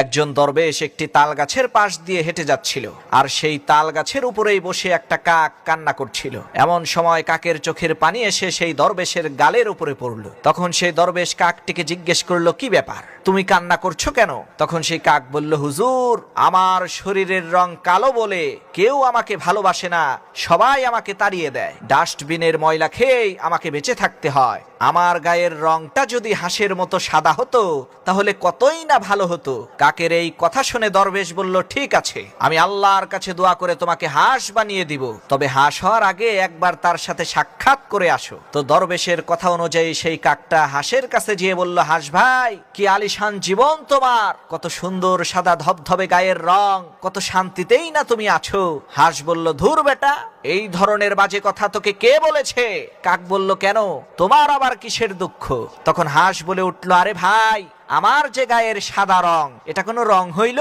একজন দরবেশ একটি তাল গাছের পাশ দিয়ে হেঁটে যাচ্ছিল, আর সেই তাল গাছের উপরেই বসে একটা কাক কান্না করছিল। এমন সময় কাকের চোখের পানি এসে সেই দরবেশের গালের উপরে পড়ল। তখন সেই দরবেশ কাকটিকে জিজ্ঞেস করলো, কি ব্যাপার, তুমি কান্না করছো কেন? তখন সেই কাক বলল, হুজুর, আমার শরীরের রং কালো বলে কেউ আমাকে ভালোবাসে না, সবাই আমাকে তাড়িয়ে দেয়, ডাস্টবিনের ময়লা খেয়েই আমাকে বেঁচে থাকতে হয়। আমার গায়ের রংটা যদি হাঁসের মতো সাদা হতো তাহলে কতই না ভালো হতো। কাকের এই কথা শুনে দরবেশ বলল, ঠিক আছে, আমি আল্লাহর কাছে দোয়া করে তোমাকে হাঁস বানিয়ে দিব, তবে হাঁস হওয়ার আগে একবার তার সাথে সাক্ষাৎ করে আসো। তো দরবেশের কথা অনুযায়ী সেই কাকটা হাঁসের কাছে গিয়ে বলল, হাঁস ভাই, কি আলিশান জীবন তোমার, কত সুন্দর সাদা ধবধবে গায়ের রং, কত শান্তিতেই না তুমি আছো। হাঁস বলল, ধুর বেটা, এই ধরনের বাজে কথা তোকে কে বলেছে? কাক বলল, কেন, তোমার আবার কিসের দুঃখ? তখন হাঁস বলে উঠল, আরে ভাই, আমার যে গায়ের সাদা রং, এটা কোনো রং হইল?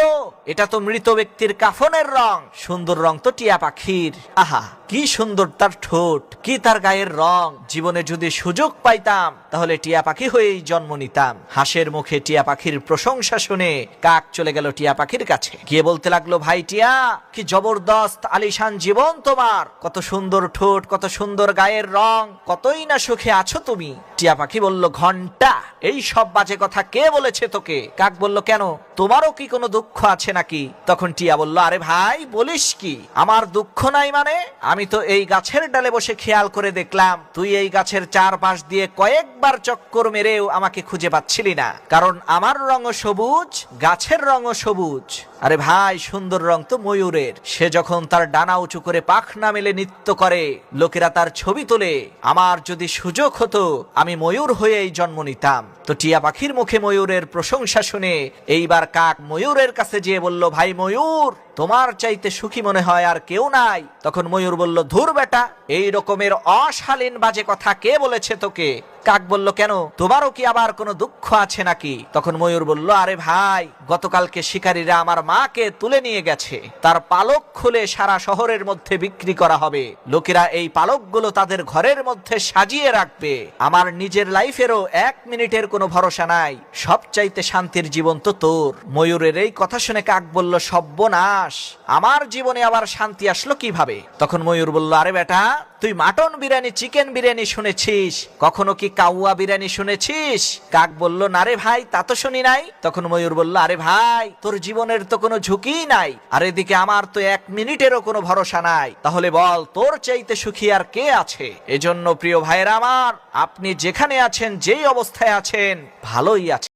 এটা তো মৃত ব্যক্তির কাফনের রং। সুন্দর রং তো টিয়া পাখির। আহা, কি সুন্দর তার ঠোঁট, কি তার গায়ের রং। জীবনে যদি সুযোগ পাইতাম তাহলে টিয়া পাখি হয়েই জন্ম নিতাম। হাঁসের মুখে টিয়া পাখির প্রশংসা শুনে কাক চলে গেল টিয়া পাখির কাছে, গিয়ে বলতে লাগলো, ভাই টিয়া, কি জবরদস্ত আলিশান জীবন তোমার, কত সুন্দর ঠোঁট, কত সুন্দর গায়ের রং, কতই না সুখে আছো তুমি। টিয়া পাখি বলল, ঘন্টা, এই সব বাজে কথা কে বলেছে তোকে? কাক বলল, কেন, তোমারও কি কোনো দুঃখ আছে নাকি? তখন টিয়া বলল, আরে ভাই, বলিস কি, আমার দুঃখ নাই মানে? আমি তো এই গাছের ডালে বসে খেয়াল করে দেখলাম তুই এই গাছের চারপাশ দিয়ে কয়েকবার চক্কর মেরেও আমাকে খুঁজে পাচ্ছিলি না, কারণ আমার রঙও সবুজ, গাছের রঙও সবুজ। আরে ভাই, সুন্দর রং তো ময়ূরের, সে যখন তার ডানা উঁচু করে পাখনা মেলে নৃত্য করে লোকেরা তার ছবি তোলে। আমার যদি সুযোগ হতো আমি ময়ূর হয়েই জন্ম নিতাম। তো টিয়া পাখির মুখে ময়ূরের প্রশংসা শুনে এইবার কাক ময়ূরের কাছে যেয়ে বলল, ভাই ময়ূর, তোমার চাইতে সুখী মনে হয় আর কেউ নাই। তখন ময়ূর বলল, ধুর বেটা, এই রকমের অশালীন বাজে কথা কে বলেছে তোকে? কাক বলল, কেন, তোমারও কি আবার কোনো দুঃখ আছে নাকি? তখন ময়ূর বলল, আরে ভাই, গতকালকে শিকারীরা আমার মাকে তুলে নিয়ে গেছে, তার পালক খুলে সারা শহরের মধ্যে বিক্রি করা হবে, লোকেরা এই পালকগুলো তাদের ঘরের মধ্যে সাজিয়ে রাখবে। আমার নিজের লাইফেরও 1 মিনিটের কোনো ভরসা নাই, সবচাইতে শান্তির জীবন তো তোর। ময়ূরের এই কথা শুনে কাক বলল, সর্বনাশ, আমার জীবনে আবার শান্তি আসলো কিভাবে? তখন ময়ূর বলল, আরে বেটা, তুই মাটন বিরিয়ানি, চিকেন বিরিয়ানি শুনেছিস, কখনো কি কাউয়া বিরিয়ানি শুনেছিস? কাক বলল, না রে ভাই, তা তো শুনি নাই। তখন ময়ূর বলল, আরে ভাই, তোর জীবনের তো কোনো ঝুঁকি নাই, আর এদিকে আমার তো 1 মিনিটেরও কোনো ভরসা নাই, তাহলে বল, তোর চাইতে সুখী আর কে আছে? এজন্য প্রিয় ভাইয়েরা আমার, আপনি যেখানে আছেন, যেই অবস্থায় আছেন, ভালোই আছেন।